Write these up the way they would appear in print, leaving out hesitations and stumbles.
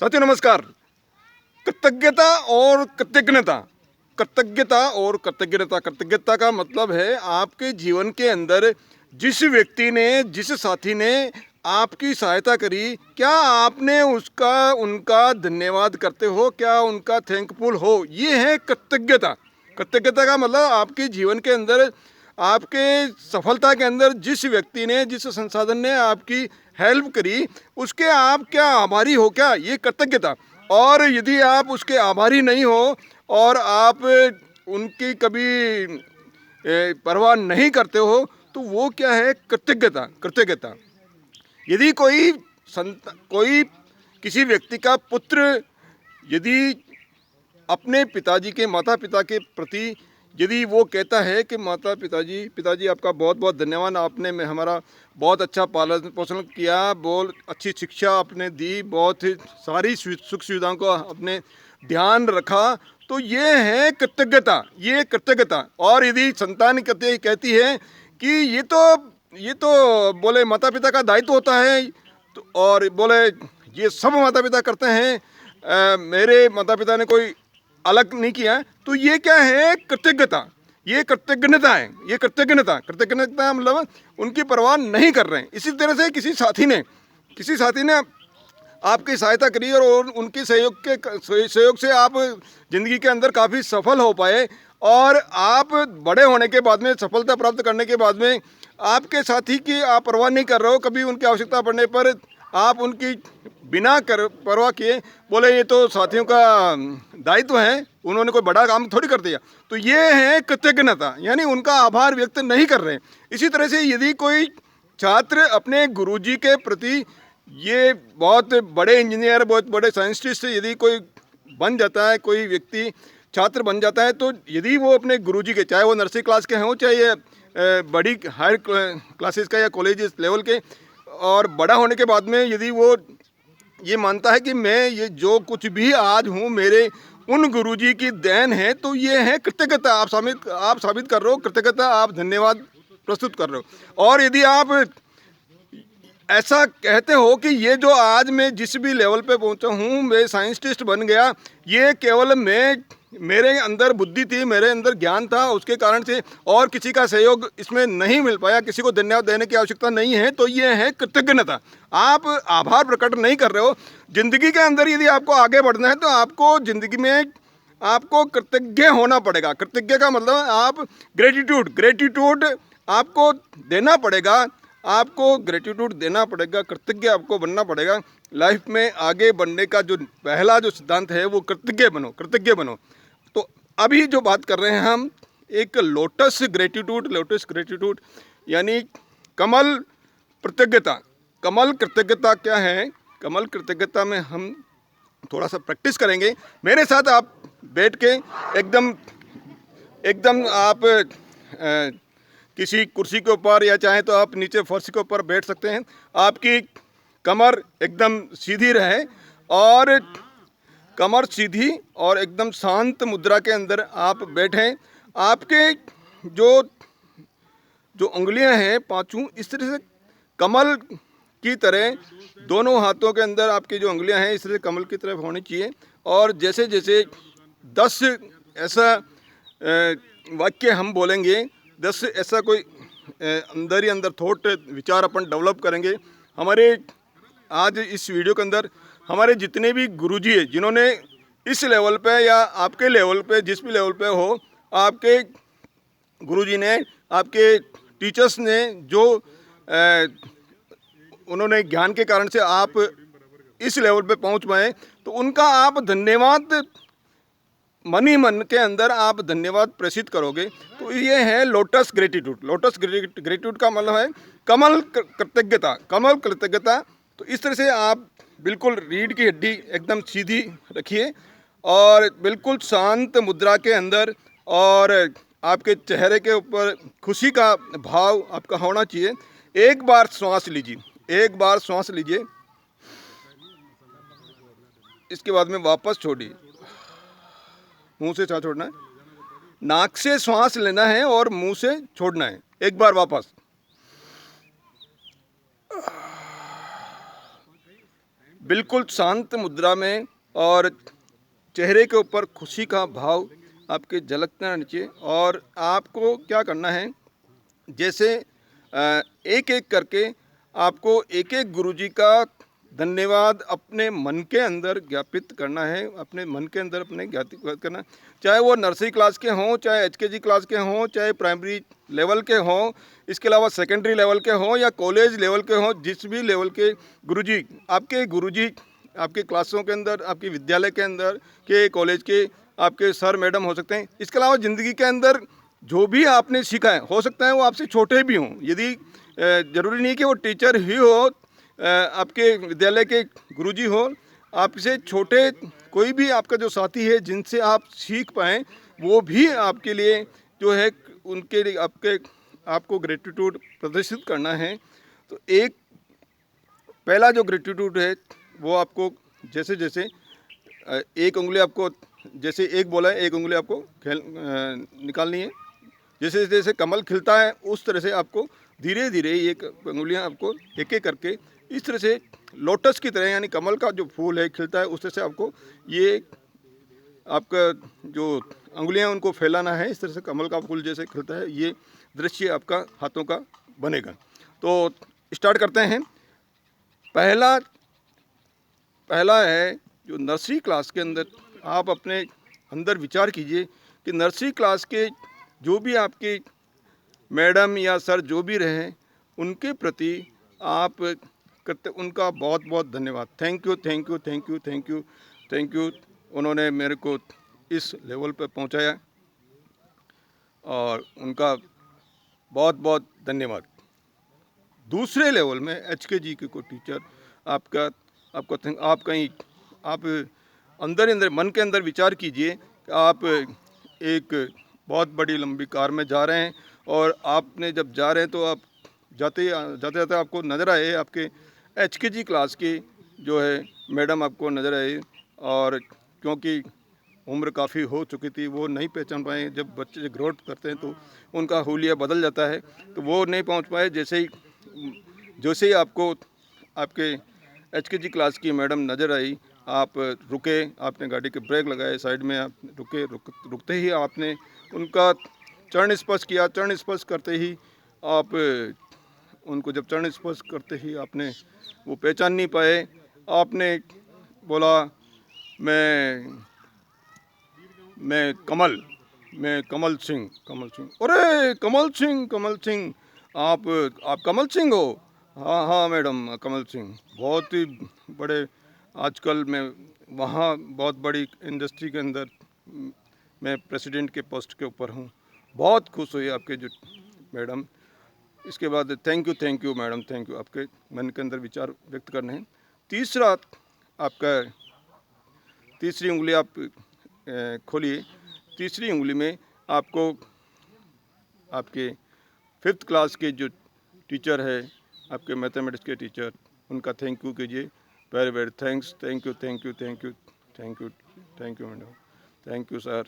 साथियों नमस्कार। कृतज्ञता और कृतज्ञता, कृतज्ञता और कृतज्ञता। कृतज्ञता का मतलब है आपके जीवन के अंदर जिस व्यक्ति ने, जिस साथी ने आपकी सहायता करी, क्या आपने उसका उनका धन्यवाद करते हो, क्या उनका थैंकफुल हो। ये है कृतज्ञता। कृतज्ञता का मतलब आपके जीवन के अंदर, आपके सफलता के अंदर जिस व्यक्ति ने, जिस संसाधन ने आपकी हेल्प करी, उसके आप क्या आभारी हो, क्या ये कृतज्ञता। और यदि आप उसके आभारी नहीं हो और आप उनकी कभी परवाह नहीं करते हो, तो वो क्या है, कृतज्ञता। कृतज्ञता। यदि कोई किसी व्यक्ति का पुत्र यदि अपने पिताजी के, माता पिता के प्रति यदि वो कहता है कि पिताजी आपका बहुत बहुत धन्यवाद, आपने में हमारा बहुत अच्छा पालन पोषण किया, बहुत अच्छी शिक्षा आपने दी, बहुत ही सारी सुख सुविधाओं को आपने ध्यान रखा, तो ये है कृतज्ञता। ये कृतज्ञता। और यदि संतान कहती है कि ये तो बोले माता पिता का दायित्व होता है, तो और बोले ये सब माता पिता करते हैं, मेरे माता पिता ने कोई अलग नहीं किया, तो ये क्या है, कृतज्ञता। ये कृतज्ञता है। ये कृतज्ञता। कृतज्ञता मतलब उनकी परवाह नहीं कर रहे हैं। इसी तरह से किसी साथी ने आपकी सहायता करी और उनके सहयोग से आप ज़िंदगी के अंदर काफ़ी सफल हो पाए, और आप बड़े होने के बाद में, सफलता प्राप्त करने के बाद में, आपके साथी की आप परवाह नहीं कर रहे हो, कभी उनकी आवश्यकता पड़ने पर आप उनकी बिना परवाह किए बोले ये तो साथियों का दायित्व है, उन्होंने कोई बड़ा काम थोड़ी कर दिया, तो ये है कृतज्ञता, यानी उनका आभार व्यक्त नहीं कर रहे। इसी तरह से यदि कोई छात्र अपने गुरुजी के प्रति, ये बहुत बड़े इंजीनियर, बहुत बड़े साइंटिस्ट यदि कोई बन जाता है, कोई व्यक्ति छात्र बन जाता है, तो यदि वो अपने गुरुजी के, चाहे वो नर्सरी क्लास के हों, चाहे ये बड़ी हायर क्लासेस का या कॉलेज लेवल के, और बड़ा होने के बाद में यदि वो ये मानता है कि मैं ये जो कुछ भी आज हूँ मेरे उन गुरुजी की देन है, तो ये है कृतज्ञता। आप साबित कर रहे हो कृतज्ञता, आप धन्यवाद प्रस्तुत कर रहे हो। और यदि आप ऐसा कहते हो कि ये जो आज मैं जिस भी लेवल पे पहुंचा हूँ, मैं साइंटिस्ट बन गया, ये केवल मेरे अंदर बुद्धि थी, मेरे अंदर ज्ञान था, उसके कारण से, और किसी का सहयोग इसमें नहीं मिल पाया, किसी को धन्यवाद देने की आवश्यकता नहीं है, तो ये है कृतज्ञता। आप आभार प्रकट नहीं कर रहे हो। जिंदगी के अंदर यदि आपको आगे बढ़ना है, तो आपको जिंदगी में आपको कृतज्ञ होना पड़ेगा। कृतज्ञ का मतलब आप ग्रेटिट्यूड आपको देना पड़ेगा, आपको ग्रेटिट्यूड देना पड़ेगा, कृतज्ञ आपको बनना पड़ेगा। लाइफ में आगे बढ़ने का जो पहला जो सिद्धांत है वो कृतज्ञ बनो। तो अभी जो बात कर रहे हैं हम, एक लोटस ग्रेटिट्यूड यानी कमल कृतज्ञता। कमल कृतज्ञता क्या है? कमल कृतज्ञता में हम थोड़ा सा प्रैक्टिस करेंगे। मेरे साथ आप बैठ के एकदम आप किसी कुर्सी के ऊपर, या चाहे तो आप नीचे फर्श के ऊपर बैठ सकते हैं। आपकी कमर एकदम सीधी रहे, और कमर सीधी और एकदम शांत मुद्रा के अंदर आप बैठें। आपके जो उंगलियां हैं पांचों, इस तरह से कमल की तरह दोनों हाथों के अंदर आपकी जो उंगलियां हैं इस तरह कमल की तरफ होनी चाहिए। और जैसे जैसे 10 ऐसा वाक्य हम बोलेंगे, 10 ऐसा कोई अंदर ही अंदर थॉट, विचार अपन डेवलप करेंगे। हमारे आज इस वीडियो के अंदर हमारे जितने भी गुरुजी हैं, जिन्होंने इस लेवल पे या आपके लेवल पे, जिस भी लेवल पे हो, आपके गुरुजी ने, आपके टीचर्स ने जो उन्होंने ज्ञान के कारण से आप इस लेवल पे पहुंच पाए, तो उनका आप धन्यवाद मन ही मन के अंदर आप धन्यवाद प्रेषित करोगे। तो ये है लोटस ग्रेटिट्यूड का मतलब है कमल कृतज्ञता। तो इस तरह से आप बिल्कुल रीढ़ की हड्डी एकदम सीधी रखिए, और बिल्कुल शांत मुद्रा के अंदर, और आपके चेहरे के ऊपर खुशी का भाव आपका होना चाहिए। एक बार श्वास लीजिए, इसके बाद में वापस छोड़िए। मुंह से सांस छोड़ना है, नाक से श्वास लेना है और मुंह से छोड़ना है। एक बार वापस, बिल्कुल शांत मुद्रा में और चेहरे के ऊपर खुशी का भाव आपके झलकना रहना चाहिए। और आपको क्या करना है, जैसे एक एक करके आपको एक एक गुरुजी का धन्यवाद अपने मन के अंदर ज्ञापित करना है, अपने मन के अंदर अपने ज्ञापित करना, चाहे वो नर्सरी क्लास के हों, चाहे एचकेजी क्लास के हों, चाहे प्राइमरी लेवल के हों, इसके अलावा सेकेंडरी लेवल के हों या कॉलेज लेवल के हों, जिस भी लेवल के गुरुजी आपके क्लासों के अंदर, आपके विद्यालय के अंदर के, कॉलेज के आपके सर मैडम हो सकते हैं। इसके अलावा ज़िंदगी के अंदर जो भी आपने सीखा है, हो सकता है वो आपसे छोटे भी हों, यदि ज़रूरी नहीं कि वो टीचर ही हो, आपके विद्यालय के गुरुजी हो, आपसे छोटे कोई भी आपका जो साथी है जिनसे आप सीख पाएँ, वो भी आपके लिए जो है, उनके लिए आपको ग्रेटिट्यूड प्रदर्शित करना है। तो एक पहला जो ग्रेटिट्यूड है वो आपको जैसे जैसे एक उंगली आपको, जैसे एक बोला है, एक उंगली आपको निकालनी है। जैसे जैसे कमल खिलता है उस तरह से आपको धीरे धीरे ये उंगलियां आपको एक एक करके इस तरह से लोटस की तरह, यानी कमल का जो फूल है खिलता है उस तरह से आपको ये आपका जो उंगलियां उनको फैलाना है। इस तरह से कमल का फूल जैसे खिलता है ये दृश्य आपका हाथों का बनेगा। तो स्टार्ट करते हैं। पहला है जो नर्सरी क्लास के अंदर आप अपने अंदर विचार कीजिए कि नर्सरी क्लास के जो भी आपके मैडम या सर जो भी रहे, उनके प्रति आप करते उनका बहुत बहुत धन्यवाद। Thank you, thank you, thank you, thank you, thank you. उन्होंने मेरे को इस लेवल पर पहुंचाया और उनका बहुत बहुत धन्यवाद। दूसरे लेवल में एचकेजी के कोई टीचर आप कहीं आप अंदर मन के अंदर विचार कीजिए कि आप एक बहुत बड़ी लंबी कार में जा रहे हैं और आपने जब जा रहे हैं तो आप जाते जाते आपको नज़र आए आपके एचकेजी क्लास की जो है मैडम आपको नज़र आए, और क्योंकि उम्र काफ़ी हो चुकी थी वो नहीं पहचान पाए। जब बच्चे ग्रोथ करते हैं तो उनका हुलिया बदल जाता है, तो वो नहीं पहुंच पाए। जैसे ही आपको आपके एचकेजी क्लास की मैडम नज़र आई, आप रुके, आपने गाड़ी के ब्रेक लगाए, साइड में आप रुकते ही आपने उनका चरण स्पर्श किया। चरण स्पर्श करते ही आप उनको जब चरण स्पर्श करते ही आपने वो पहचान नहीं पाए। आपने बोला मैं कमल सिंह। अरे कमल सिंह आप कमल सिंह हो? हाँ हाँ मैडम, कमल सिंह। बहुत ही बड़े आजकल मैं वहाँ बहुत बड़ी इंडस्ट्री के अंदर मैं प्रेसिडेंट के पोस्ट के ऊपर हूँ। बहुत खुश हुई आपके जो मैडम। इसके बाद thank you madam, thank you. आपके मन के अंदर विचार व्यक्त करने हैं। तीसरा आपका तीसरी उंगली आप खोलिए। तीसरी उंगली में आपको आपके 5th क्लास के जो टीचर है, आपके मैथमेटिक्स के टीचर, उनका थैंक यू कीजिए। Very very thanks, thank you, thank you, thank you, thank you, thank you madam, thank you sir.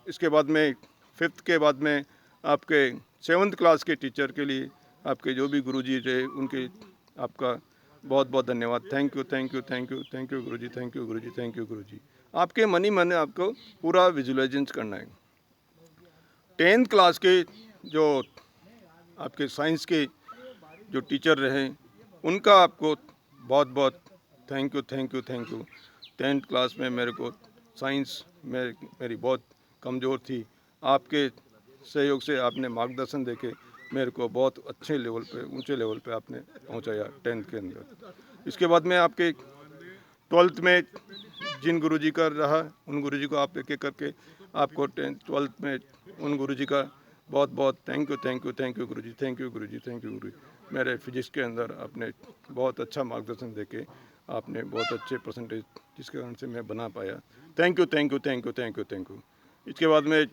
इसके बाद में 5th के बाद में आपके 7th क्लास के टीचर के लिए आपके जो भी गुरुजी रहे उनके आपका बहुत बहुत धन्यवाद। Thank you, thank you, thank you, thank you Guruji, thank you Guruji, thank you Guruji. आपके मन ही मन आपको पूरा विजुअलाइजेशन करना है। 10th क्लास के जो आपके साइंस के जो टीचर रहे उनका आपको बहुत बहुत thank you, thank you, thank you. 10th class में मेरे को साइंस में मेरी बहुत कमज़ोर थी, आपके सहयोग से आपने मार्गदर्शन देके मेरे को बहुत अच्छे लेवल पे, ऊंचे लेवल पे आपने पहुंचाया 10th के अंदर। इसके बाद में आपके 12th में जिन गुरुजी का रहा उन गुरुजी को आप एक एक करके आपको 12th में उन गुरुजी का बहुत बहुत thank you, thank you, thank you Guruji, thank you Guruji, thank you Guruji. मेरे फिजिक्स के अंदर आपने बहुत अच्छा मार्गदर्शन देके आपने बहुत अच्छे परसेंटेज जिसके कारण से मैं बना पाया। Thank you, thank you, thank you, thank you, thank you. इसके बाद में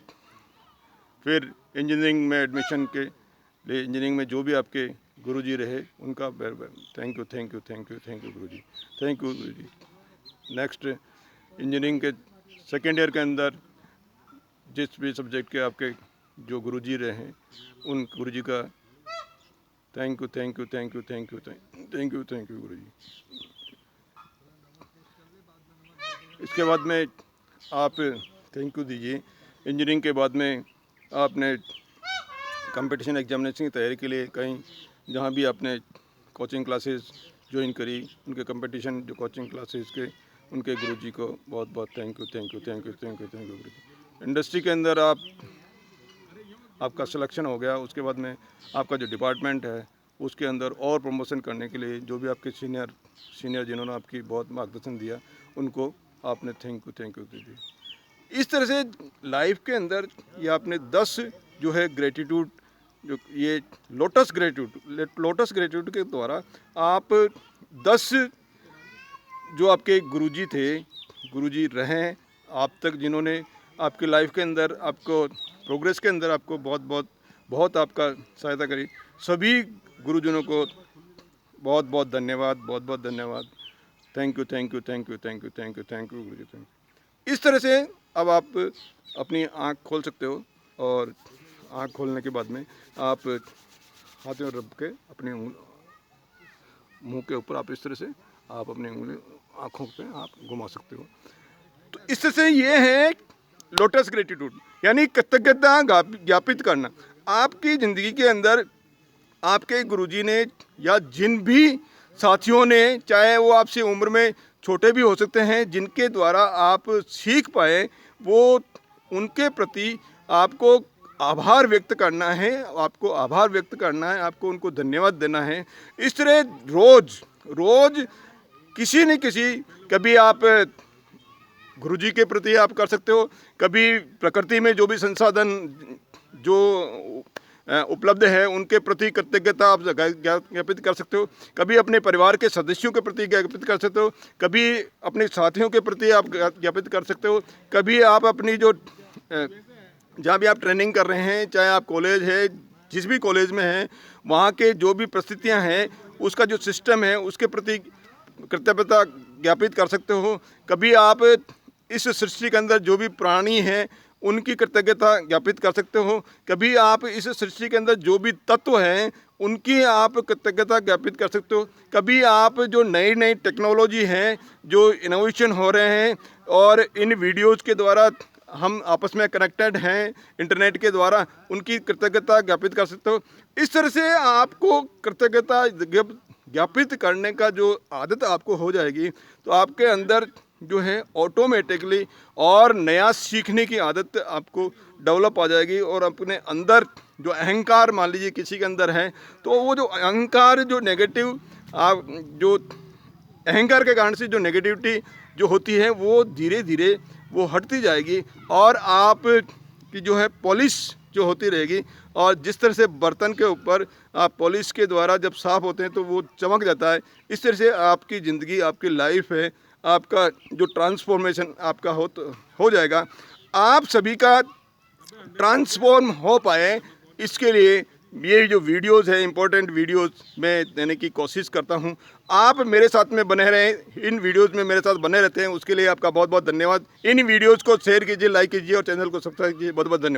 फिर इंजीनियरिंग में एडमिशन के लिए इंजीनियरिंग में जो भी आपके गुरुजी रहे उनका thank you, thank you, thank you, thank you Guruji, thank you Guruji. Next engineering के 2nd ईयर के अंदर जिस भी सब्जेक्ट के आपके जो गुरुजी रहे उन गुरुजी का thank you, thank you, thank you, thank you, thank you, thank you गुरु जी। इसके बाद में आप थैंक यू दीजिए। इंजीनियरिंग के बाद में आपने कंपटीशन एग्जामिनेशन की तैयारी के लिए कहीं जहाँ भी आपने कोचिंग क्लासेस ज्वाइन करी, उनके कंपटीशन जो कोचिंग क्लासेस के उनके गुरुजी को बहुत बहुत thank you, thank you, thank you, thank you, thank you Guruji. Industry के अंदर आपका सिलेक्शन हो गया, उसके बाद में आपका जो डिपार्टमेंट है उसके अंदर और प्रमोशन करने के लिए जो भी आपके सीनियर जिन्होंने आपकी बहुत मार्गदर्शन दिया उनको आपने थैंक यू दीजिए। इस तरह से लाइफ के अंदर ये आपने 10 जो है ग्रेटिट्यूड, जो ये लोटस ग्रेटिट्यूड के द्वारा आप 10 जो आपके गुरुजी थे, गुरुजी रहे आप तक, जिन्होंने आपकी लाइफ के अंदर आपको प्रोग्रेस के अंदर आपको बहुत आपका सहायता करी, सभी गुरुजनों को बहुत बहुत धन्यवाद। Thank you, thank you, thank you, thank you, thank you, thank you Guruji, thank you. इस तरह से अब आप अपनी आँख खोल सकते हो और आँख खोलने के बाद में आप हाथ में रख के अपने मुंह के ऊपर आप इस तरह से आप अपनी उंगली आँखों पे आप घुमा सकते हो। तो इस तरह से ये है लोटस ग्रेटिट्यूड, यानी कृतज्ञता ज्ञापित करना। आपकी ज़िंदगी के अंदर आपके गुरुजी ने या जिन भी साथियों ने, चाहे वो आपसे उम्र में छोटे भी हो सकते हैं, जिनके द्वारा आप सीख पाए, वो उनके प्रति आपको आभार व्यक्त करना है, आपको उनको धन्यवाद देना है। इस तरह रोज़ किसी न किसी, कभी आप गुरुजी के प्रति आप कर सकते हो, कभी प्रकृति में जो भी संसाधन जो उपलब्ध है उनके प्रति कृतज्ञता आप ज्ञापित कर सकते हो, कभी अपने परिवार के सदस्यों के प्रति ज्ञापित कर सकते हो, कभी अपने साथियों के प्रति आप ज्ञापित कर सकते हो, कभी आप अपनी जो जहाँ भी आप ट्रेनिंग कर रहे हैं, चाहे आप कॉलेज है, जिस भी कॉलेज में हैं, वहाँ के जो भी परिस्थितियाँ हैं, उसका जो सिस्टम है उसके प्रति कृतज्ञता ज्ञापित कर सकते हो। कभी आप इस सृष्टि के अंदर जो भी प्राणी हैं उनकी कृतज्ञता ज्ञापित कर सकते हो। कभी आप इस सृष्टि के अंदर जो भी तत्व हैं उनकी आप कृतज्ञता ज्ञापित कर सकते हो। कभी आप जो नई टेक्नोलॉजी हैं, जो इनोवेशन हो रहे हैं, और इन वीडियोज़ के द्वारा हम आपस में कनेक्टेड हैं इंटरनेट के द्वारा, उनकी कृतज्ञता ज्ञापित कर सकते हो। इस तरह से आपको कृतज्ञता ज्ञापित करने का जो आदत आपको हो जाएगी, तो आपके अंदर जो है ऑटोमेटिकली और नया सीखने की आदत आपको डेवलप आ जाएगी। और अपने अंदर जो अहंकार मान लीजिए किसी के अंदर है, तो वो जो अहंकार जो नेगेटिव जो अहंकार के कारण से जो नेगेटिविटी जो होती है वो धीरे धीरे वो हटती जाएगी, और आप की जो है पॉलिश जो होती रहेगी। और जिस तरह से बर्तन के ऊपर आप पॉलिश के द्वारा जब साफ़ होते हैं तो वो चमक जाता है, इस तरह से आपकी ज़िंदगी, आपकी लाइफ है, आपका जो ट्रांसफॉर्मेशन आपका हो जाएगा। आप सभी का ट्रांसफॉर्म हो पाए, इसके लिए ये जो वीडियोज़ है, इम्पोर्टेंट वीडियोज़ मैं देने की कोशिश करता हूँ। आप मेरे साथ में बने रहें, इन वीडियोज़ में मेरे साथ बने रहते हैं, उसके लिए आपका बहुत बहुत धन्यवाद। इन वीडियोज़ को शेयर कीजिए, लाइक कीजिए और चैनल को सब्सक्राइब कीजिए। बहुत बहुत धन्यवाद।